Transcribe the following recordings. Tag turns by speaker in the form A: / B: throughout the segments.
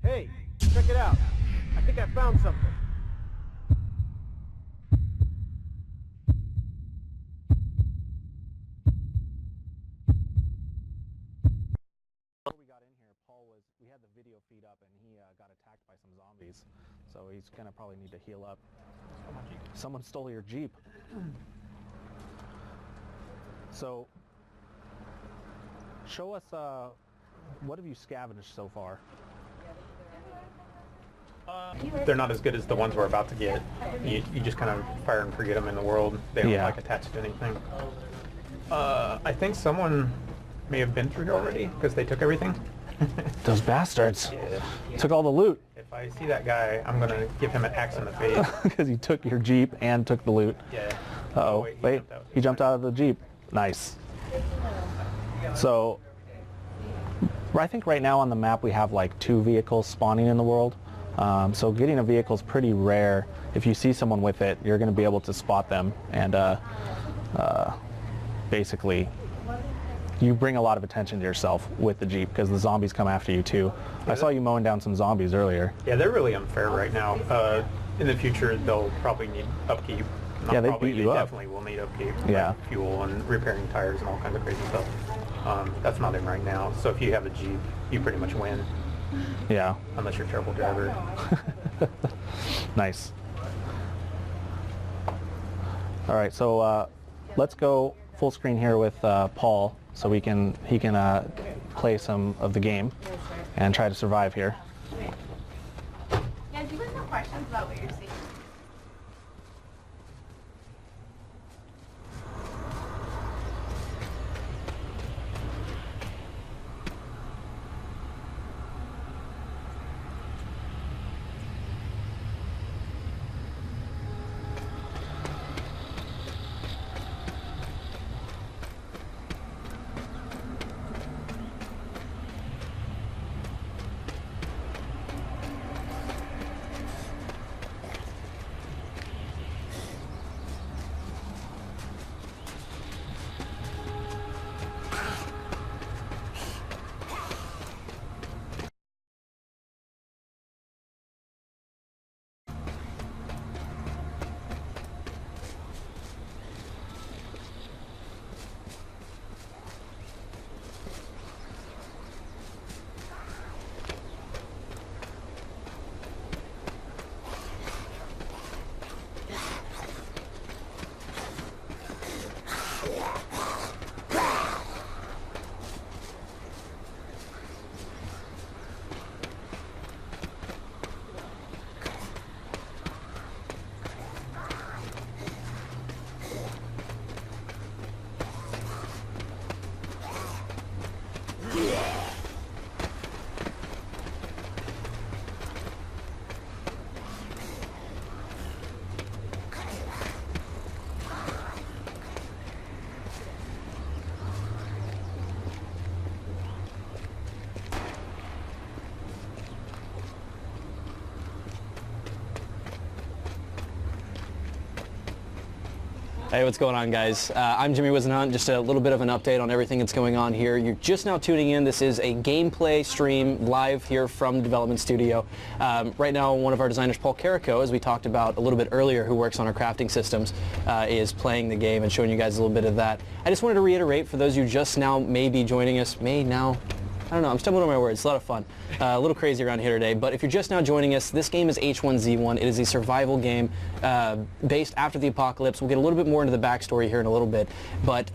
A: Hey, check it out. I think I found something. Before we got in here, we had the video feed up and he got attacked by some zombies. So he's gonna probably need to heal up. Someone stole your Jeep. So, show us, what have you scavenged so far?
B: They're not as good as the ones we're about to get. You just kind of fire and forget them in the world. They don't like attached to anything. I think someone may have been through here already because they took everything.
A: Those bastards.
B: Yeah.
A: Took all the loot.
B: If I see that guy, I'm going to give him an axe in the face.
A: Because he took your Jeep and took the loot.
B: Yeah.
A: Uh-oh. Wait, he jumped out of the Jeep. Nice. So, I think right now on the map we have like 2 vehicles spawning in the world. So getting a vehicle is pretty rare. If you see someone with it, you're going to be able to spot them and basically you bring a lot of attention to yourself with the Jeep because the zombies come after you too. I saw you mowing down some zombies earlier.
B: Yeah, they're really unfair right now. In the future, they'll probably need upkeep.
A: Yeah, they beat you up.
B: Definitely will need upkeep.
A: Yeah.
B: Like fuel and repairing tires and all kinds of crazy stuff. That's not in right now. So if you have a Jeep, you pretty much win.
A: Yeah.
B: Unless you're a terrible driver.
A: Nice. All right, so let's go full screen here with Paul, so he can play some of the game and try to survive here.
C: Yeah, do you guys have questions about what you're seeing?
D: Hey, what's going on, guys? I'm Jimmy Wisenhunt. Just a little bit of an update on everything that's going on here. You're just now tuning in. This is a gameplay stream live here from the development studio. Right now, one of our designers, Paul Carrico, as we talked about a little bit earlier, who works on our crafting systems, is playing the game and showing you guys a little bit of that. I just wanted to reiterate, for those of you just now may be joining us, I don't know, I'm stumbling on my words. It's a lot of fun. A little crazy around here today, but if you're just now joining us, this game is H1Z1. It is a survival game based after the apocalypse. We'll get a little bit more into the backstory here in a little bit, but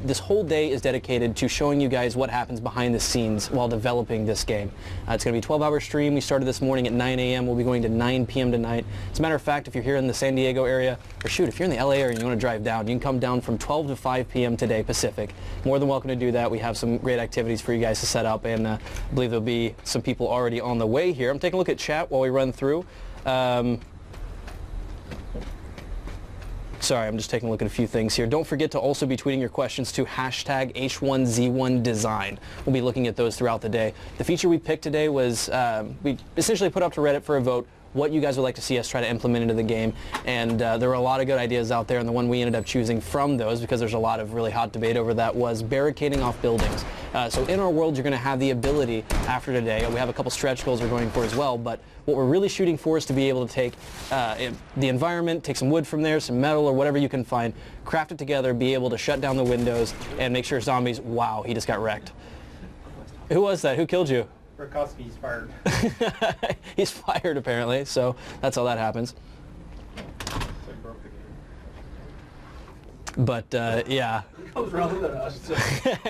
D: this whole day is dedicated to showing you guys what happens behind the scenes while developing this game. It's going to be a 12-hour stream. We started this morning at 9 a.m. We'll be going to 9 p.m. tonight. As a matter of fact, if you're here in the San Diego area, or shoot, if you're in the LA area and you want to drive down, you can come down from 12 to 5 p.m. today, Pacific. More than welcome to do that. We have some great activities for you guys to set up, and I believe there'll be some people already on the way here. I'm taking a look at chat while we run through. Sorry, I'm just taking a look at a few things here. Don't forget to also be tweeting your questions to hashtag H1Z1Design. We'll be looking at those throughout the day. The feature we picked today was, we essentially put up to Reddit for a vote, what you guys would like to see us try to implement into the game, and there were a lot of good ideas out there, and the one we ended up choosing from those, because there's a lot of really hot debate over that, was barricading off buildings. So in our world, you're going to have the ability, after today, we have a couple stretch goals we're going for as well, but what we're really shooting for is to be able to take the environment, take some wood from there, some metal or whatever you can find, craft it together, be able to shut down the windows, and make sure zombies, wow, he just got wrecked. Who was that? Who killed you?
B: Rakowski's fired.
D: He's fired apparently, so that's how that happens. But yeah.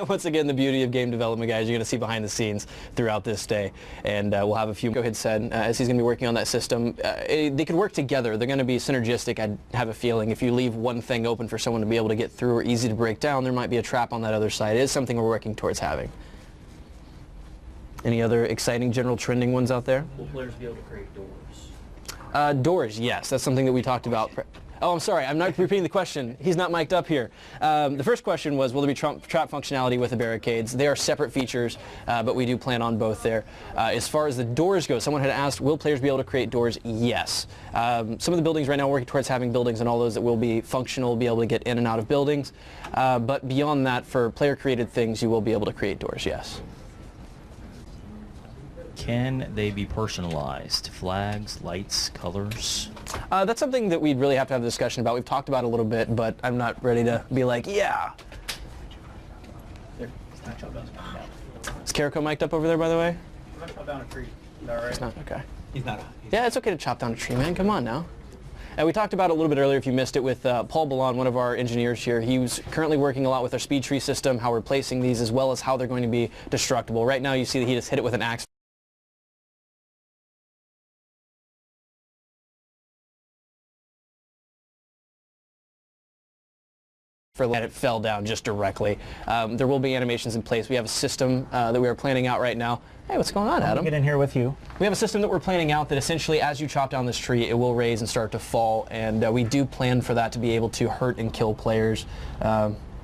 D: Once again, the beauty of game development, guys, you're going to see behind the scenes throughout this day, and we'll have a few. Go ahead, said as he's going to be working on that system, they could work together. They're going to be synergistic. I have a feeling if you leave one thing open for someone to be able to get through or easy to break down, there might be a trap on that other side. It is something we're working towards having. Any other exciting general trending ones out there?
E: Will players be able to create doors?
D: Doors, yes. That's something that we talked about. Oh, I'm sorry. I'm not repeating the question. He's not mic'd up here. The first question was, will there be trap functionality with the barricades? They are separate features, but we do plan on both there. As far as the doors go, someone had asked, will players be able to create doors? Yes. Some of the buildings right now, we're working towards having buildings and all those that will be functional, be able to get in and out of buildings. But beyond that, for player-created things, you will be able to create doors, yes.
E: Can they be personalized? Flags, lights, colors?
D: That's something that we'd really have to have a discussion about. We've talked about it a little bit, but I'm not ready to be like, yeah. Is Carrico mic'd up over there, by the way?
B: I'm gonna chop down a tree. Is that all right?
D: It's not, okay.
B: He's not.
D: Yeah, it's okay to chop down a tree, man. Come on now. And we talked about it a little bit earlier, if you missed it, with Paul Ballon, one of our engineers here. He was currently working a lot with our speed tree system, how we're placing these, as well as how they're going to be destructible. Right now, you see that he just hit it with an axe. And it fell down just directly. There will be animations in place. We have a system that we are planning out right now. Hey, what's going on, Adam?
A: Get in here with you.
D: We have a system that we're planning out that essentially, as you chop down this tree, it will raise and start to fall, and we do plan for that to be able to hurt and kill players.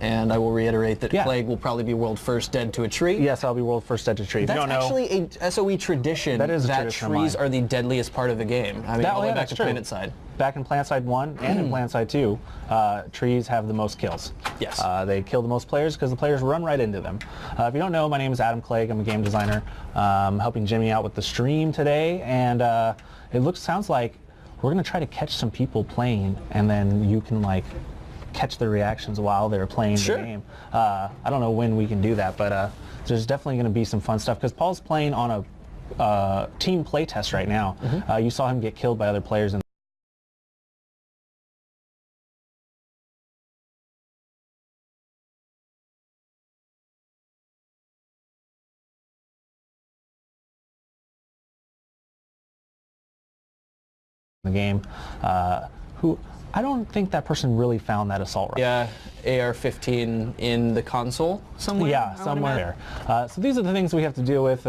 D: And I will reiterate that Plague will probably be world first dead to a tree.
A: Yes, I'll be world first dead to a tree.
D: That's actually a SOE tradition.
A: That is a tradition
D: trees are the deadliest part of the game. I mean, all the way back to PlanetSide.
A: Back in PlanetSide 1 and in PlanetSide 2, trees have the most kills.
D: Yes.
A: They kill the most players because the players run right into them. If you don't know, my name is Adam Clegg. I'm a game designer. Helping Jimmy out with the stream today, and sounds like we're going to try to catch some people playing, and then you can like catch their reactions while they're playing the game. I don't know when we can do that, but there's definitely going to be some fun stuff because Paul's playing on a team play test right now. You saw him get killed by other players in the game. Who I don't think that person really found that assault rifle.
D: Yeah, AR-15 in the console somewhere?
A: Yeah, somewhere there. So these are the things we have to deal with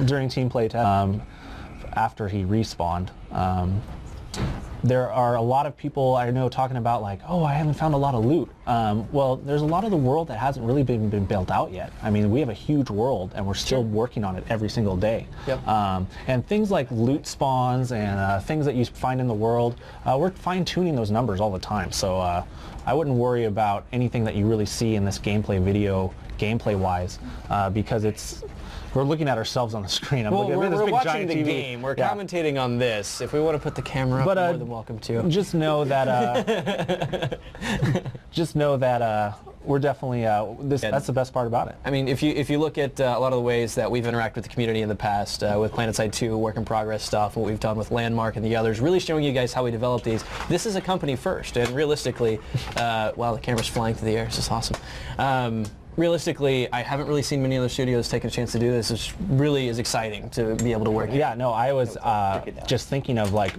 A: during team play test. After he respawned. There are a lot of people I know talking about like, oh, I haven't found a lot of loot. Well, there's a lot of the world that hasn't really been built out yet. I mean, we have a huge world and we're still working on it every single day.
D: Yep.
A: And things like loot spawns and things that you find in the world, we're fine-tuning those numbers all the time. So I wouldn't worry about anything that you really see in this gameplay video, gameplay-wise, because we're looking at ourselves on the screen.
D: We're watching the game. We're commentating on this. If we want to put the camera up, more than welcome to.
A: Just know that we're definitely that's the best part about it.
D: I mean, if you look at a lot of the ways that we've interacted with the community in the past, with PlanetSide 2, work in progress stuff, what we've done with Landmark and the others, really showing you guys how we develop these. This is a company first, and realistically, wow, the camera's flying through the air. This is awesome. Realistically, I haven't really seen many other studios take a chance to do this. It really is exciting to be able to work.
A: Yeah, no, I was just thinking of like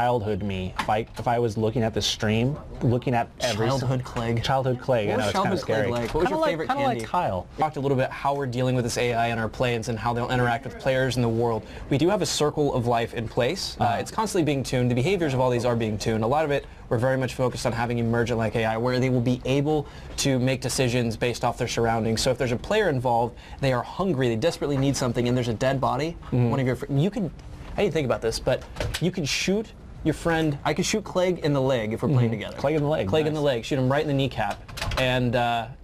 A: childhood me. If I was looking at the stream, looking at every
D: Childhood Clegg.
A: Childhood Clegg. I
D: What
A: know,
D: was
A: it's kind
D: childhood
A: of scary.
D: Clegg like? What was your favorite
A: Kind of
D: candy?
A: like Kyle.
D: We talked a little bit how we're dealing with this AI in our plays and how they'll interact with players in the world. We do have a circle of life in place. It's constantly being tuned. The behaviors of all these are being tuned. A lot of it, we're very much focused on having emergent like AI, where they will be able to make decisions based off their surroundings. So if there's a player involved, they are hungry, they desperately need something, and there's a dead body, one of your you could, I didn't think about this, but you could shoot your friend. I could shoot Clegg in the leg if we're playing together.
A: Clegg in the leg.
D: Clegg in
A: nice.
D: the leg. Shoot him right in the kneecap, and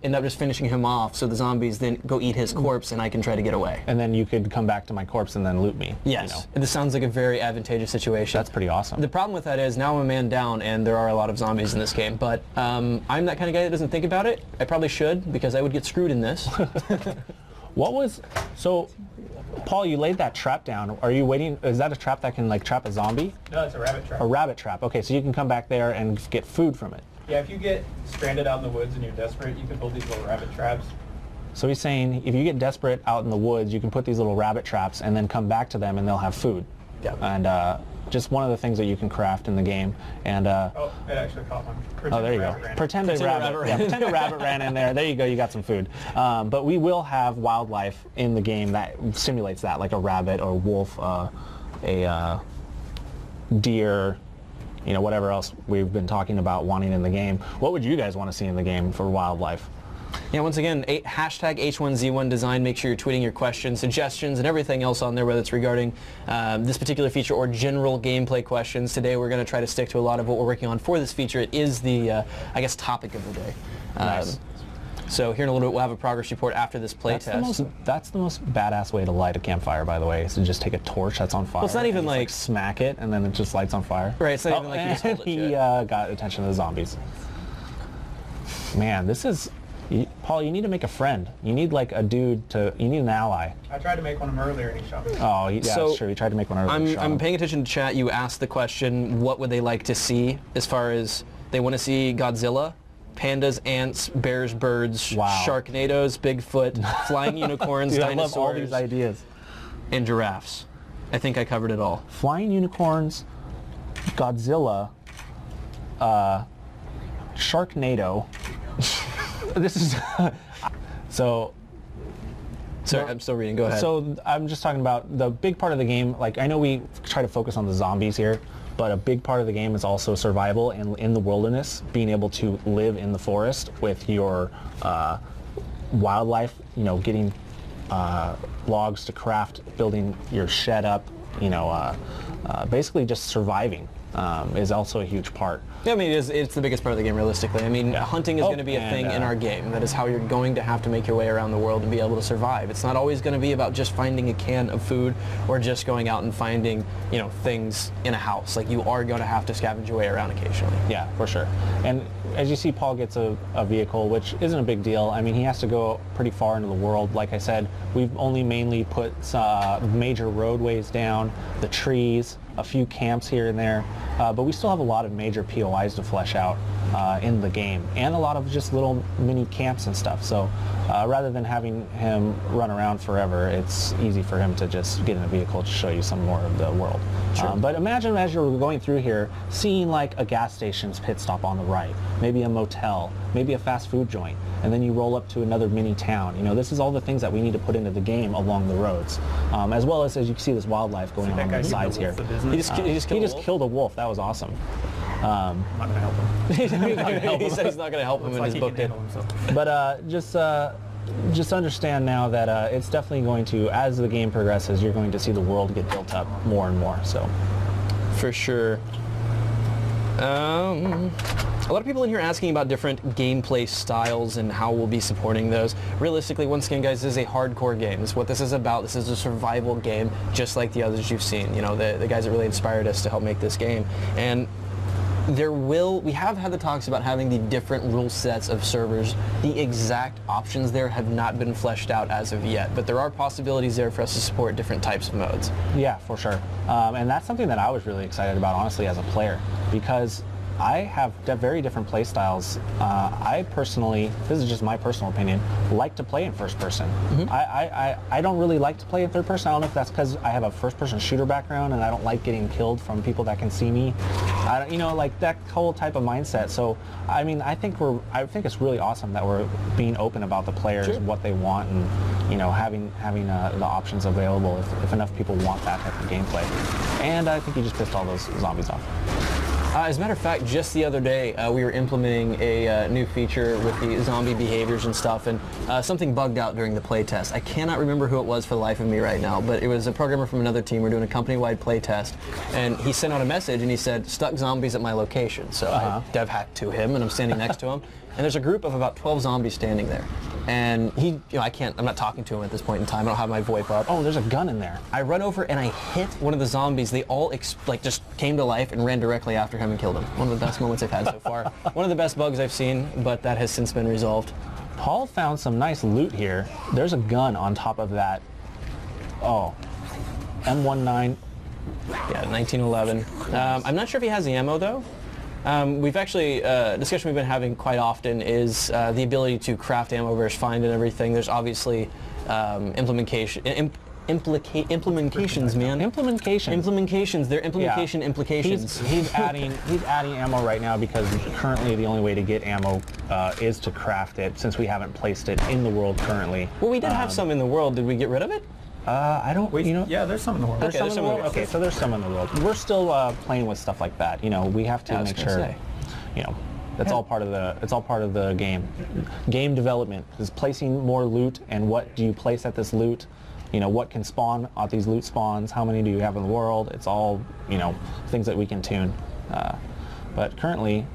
D: end up just finishing him off. So the zombies then go eat his corpse, and I can try to get away.
A: And then you could come back to my corpse and then loot me.
D: Yes.
A: You know.
D: And this sounds like a very advantageous situation.
A: That's pretty awesome.
D: The problem with that is now I'm a man down, and there are a lot of zombies in this game. But I'm that kind of guy that doesn't think about it. I probably should, because I would get screwed in this.
A: So, Paul, you laid that trap down. Are you waiting? Is that a trap that can like trap a zombie?
B: No, it's a rabbit trap.
A: A rabbit trap. Okay, so you can come back there and get food from it.
B: Yeah, if you get stranded out in the woods and you're desperate, you can build these little rabbit traps.
A: So he's saying if you get desperate out in the woods, you can put these little rabbit traps and then come back to them and they'll have food.
D: Yeah.
A: And just one of the things that you can craft in the game. And
B: Oh, it actually caught one.
A: oh, there you go. Pretend a rabbit ran in there. There you go. You got some food. But we will have wildlife in the game that simulates that, like a rabbit or wolf, a deer, you know, whatever else we've been talking about wanting in the game. What would you guys want to see in the game for wildlife?
D: Yeah, once again, hashtag H1Z1 design. Make sure you're tweeting your questions, suggestions, and everything else on there, whether it's regarding this particular feature or general gameplay questions. Today we're going to try to stick to a lot of what we're working on for this feature. It is the, I guess, topic of the day.
A: Nice.
D: So here in a little bit we'll have a progress report after this playtest.
A: That's the most badass way to light a campfire, by the way, is to just take a torch that's on fire.
D: Well, it's not even
A: and just,
D: like
A: smack it and then it just lights on fire.
D: Right, it's not even like you just hold it
A: he
D: to it.
A: got attention of the zombies. Man, this is... Paul, you need to make a friend. You need like a dude to... You need an ally.
B: I tried to make one of them earlier and he shot me.
A: Oh, yeah,
D: So,
A: that's true. He tried to make one earlier.
D: I'm paying attention to chat. You asked the question, what would they like to see as far as they want to see Godzilla, pandas, ants, bears, birds,
A: Wow.
D: Sharknadoes, Bigfoot, flying unicorns,
A: Dude, I
D: dinosaurs,
A: love all these ideas.
D: and giraffes. I think I covered it all.
A: Flying unicorns, Godzilla, Sharknado. This is... So...
D: Sorry, I'm still reading. Go ahead.
A: So I'm just talking about the big part of the game. Like, I know we try to focus on the zombies here, but a big part of the game is also survival and in the wilderness, being able to live in the forest with your wildlife, you know, getting logs to craft, building your shed up, you know, basically just surviving is also a huge part.
D: Yeah, I mean, it's the biggest part of the game, realistically. I mean, hunting is going to be a thing in our game. That is how you're going to have to make your way around the world and be able to survive. It's not always going to be about just finding a can of food or just going out and finding, you know, things in a house. Like, you are going to have to scavenge your way around occasionally.
A: Yeah, for sure. And as you see, Paul gets a vehicle, which isn't a big deal. I mean, he has to go pretty far into the world. Like I said, we've only mainly put major roadways down, the trees, a few camps here and there, but we still have a lot of major POIs to flesh out in the game, and a lot of just little mini camps and stuff. So rather than having him run around forever, it's easy for him to just get in a vehicle to show you some more of the world. Sure. But imagine as you're going through here, seeing like a gas station's pit stop on the right, maybe a motel, maybe a fast food joint, and then you roll up to another mini town. You know, this is all the things that we need to put into the game along the roads, as well as you can see this wildlife going on the sides here.
D: He just
A: killed a wolf. That was awesome.
B: I'm not going to help him.
D: He said he's not going to help him in his book.
A: But just understand now that it's definitely going to, as the game progresses, you're going to see the world get built up more and more. So,
D: for sure. A lot of people in here asking about different gameplay styles and how we'll be supporting those. Realistically, once again, guys, this is a hardcore game. This is what this is about. This is a survival game, just like the others you've seen. You know, the guys that really inspired us to help make this game. And we have had the talks about having the different rule sets of servers. The exact options there have not been fleshed out as of yet, but there are possibilities there for us to support different types of modes.
A: Yeah, for sure. And that's something that I was really excited about, honestly, as a player, because I have very different play styles. I personally, this is just my personal opinion, like to play in first person. I don't really like to play in third person. I don't know if that's because I have a first person shooter background and I don't like getting killed from people that can see me. You know, like that whole type of mindset. So, I mean, I think it's really awesome that we're being open about the players, what they want, and you know, having the options available if enough people want that type of gameplay. And I think you just pissed all those zombies off.
D: As a matter of fact, just the other day, we were implementing a new feature with the zombie behaviors and stuff, and something bugged out during the playtest. I cannot remember who it was for the life of me right now, but it was a programmer from another team. We're doing a company-wide playtest, and he sent out a message, and he said, "Stuck zombies at my location." So I dev hacked to him, and I'm standing next to him, and there's a group of about 12 zombies standing there. And he, you know, I'm not talking to him at this point in time. I don't have my VoIP up.
A: Oh, there's a gun in there.
D: I run over and I hit one of the zombies. They all just came to life and ran directly after him and killed him. One of the best moments I've had so far. One of the best bugs I've seen, but that has since been resolved.
A: Paul found some nice loot here. There's a gun on top of that. Oh, M19.
D: Yeah, 1911. I'm not sure if he has the ammo though. We've actually, discussion we've been having quite often is the ability to craft ammo versus find and everything. There's obviously implications, man.
A: Implementations. They're
D: implementation implications.
A: He's adding ammo right now because currently the only way to get ammo is to craft it, since we haven't placed it in the world currently.
D: Well, we did have some in the world. Did we get rid of it?
A: I don't. You know.
B: Yeah, there's some in the world.
A: There's some in the world. Okay, so there's some in the world. We're still playing with stuff like that. You know, we have to make sure. You know, that's all part of the. It's all part of the game. Game development is placing more loot, and what do you place at this loot? You know, what can spawn at these loot spawns? How many do you have in the world? It's all, you know, things that we can tune. But currently,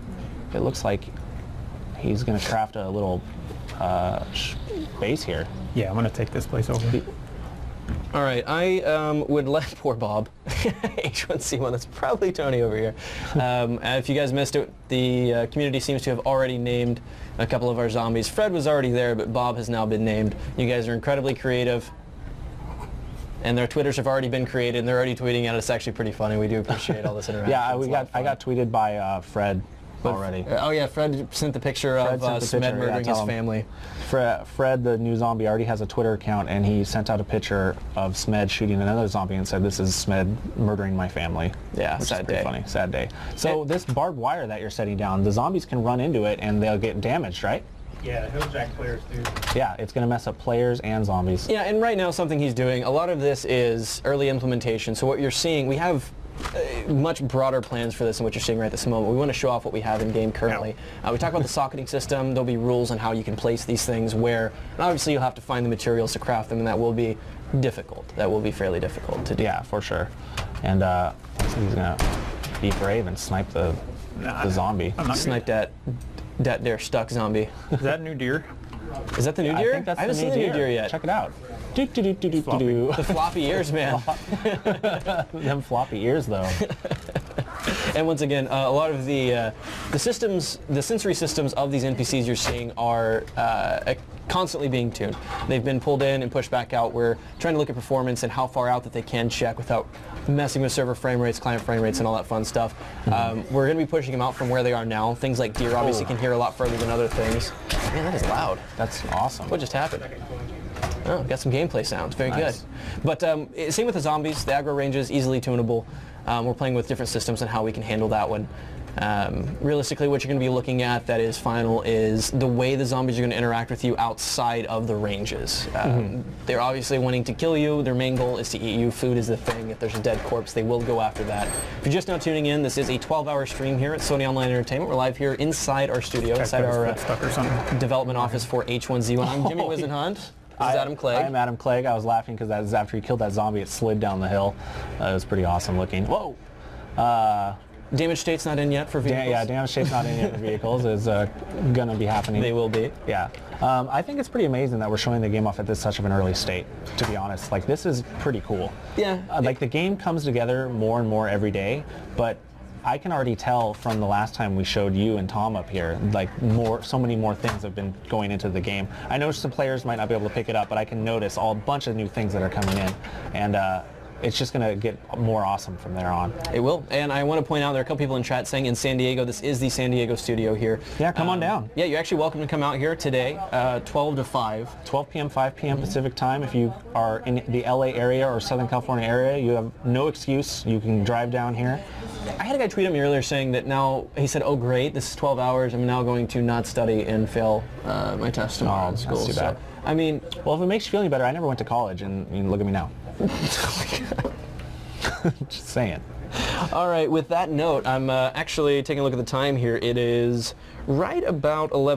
A: it looks like he's going to craft a little base here.
B: Yeah, I'm going to take this place over.
D: All right, I would let poor Bob, H1Z1, that's probably Tony over here. If you guys missed it, the community seems to have already named a couple of our zombies. Fred was already there, but Bob has now been named. You guys are incredibly creative, and their Twitters have already been created, and they're already tweeting at us. It's actually pretty funny. We do appreciate all this interaction.
A: Yeah, I got tweeted by Fred already.
D: Oh yeah, Fred sent the picture of Smed murdering his family.
A: Fred, the new zombie, already has a Twitter account, and he sent out a picture of Smed shooting another zombie and said, "This is Smed murdering my family."
D: Yeah,
A: which
D: sad
A: is pretty
D: day.
A: funny. Sad day. So this barbed wire that you're setting down, the zombies can run into it and they'll get damaged, right?
B: Yeah, hilljack players do.
A: Yeah, it's going to mess up players and zombies.
D: Yeah, and right now something he's doing, a lot of this is early implementation. So what you're seeing, we have much broader plans for this than what you're seeing right this moment. We want to show off what we have in game currently. We talk about the socketing system. There'll be rules on how you can place these things where, and obviously you'll have to find the materials to craft them, and that will be difficult. That will be fairly difficult to do.
A: Yeah, for sure. And he's going to be brave and snipe the zombie.
D: Snipe that there stuck zombie.
B: Is that new deer?
D: Is that the new deer?
A: I think that's
D: haven't seen the new deer yet.
A: Check it out.
D: The floppy ears, man.
A: Them floppy ears, though.
D: And once again, a lot of the systems, the sensory systems of these NPCs you're seeing are constantly being tuned. They've been pulled in and pushed back out. We're trying to look at performance and how far out that they can check without messing with server frame rates, client frame rates, and all that fun stuff. We're going to be pushing them out from where they are now. Things like deer obviously can hear a lot further than other things. Man, that is loud.
A: That's awesome.
D: What just happened? Oh, got some gameplay sounds. Very
A: nice.
D: Good. But same with the zombies. The aggro range is easily tunable. We're playing with different systems and how we can handle that one. Realistically, what you're going to be looking at that is final is the way the zombies are going to interact with you outside of the ranges. They're obviously wanting to kill you. Their main goal is to eat you. Food is the thing. If there's a dead corpse, they will go after that. If you're just now tuning in, this is a 12-hour stream here at Sony Online Entertainment. We're live here inside our studio, inside our development office for H1Z1. I'm Jimmy Wizenhunt. This is Adam Clegg.
A: I'm Adam Clegg. I was laughing because that was after he killed that zombie, it slid down the hill. It was pretty awesome looking. Whoa!
D: Damage state's not in yet for vehicles?
A: Yeah, damage state's not in yet for vehicles. Is going to be happening.
D: They will be.
A: Yeah. I think it's pretty amazing that we're showing the game off at such of an early state, to be honest. Like, this is pretty cool.
D: Yeah.
A: Like, the game comes together more and more every day, but I can already tell from the last time we showed you and Tom up here, like so many more things have been going into the game. I know some players might not be able to pick it up, but I can notice a bunch of new things that are coming in. And it's just going to get more awesome from there on.
D: It will. And I want to point out there are a couple people in chat saying in San Diego, this is the San Diego studio here.
A: Yeah, come on down.
D: Yeah, you're actually welcome to come out here today, 12 to 5.
A: 12 p.m., 5 p.m. Pacific time. If you are in the LA area or Southern California area, you have no excuse. You can drive down here.
D: I had a guy tweet at me earlier saying that now, he said, oh great, this is 12 hours, I'm now going to not study and fail my test tomorrow in school.
A: That's too bad.
D: So, I mean...
A: Well, if it makes you feel any better, I never went to college, and look at me now. Just saying.
D: All right, with that note, I'm actually taking a look at the time here. It is right about 11.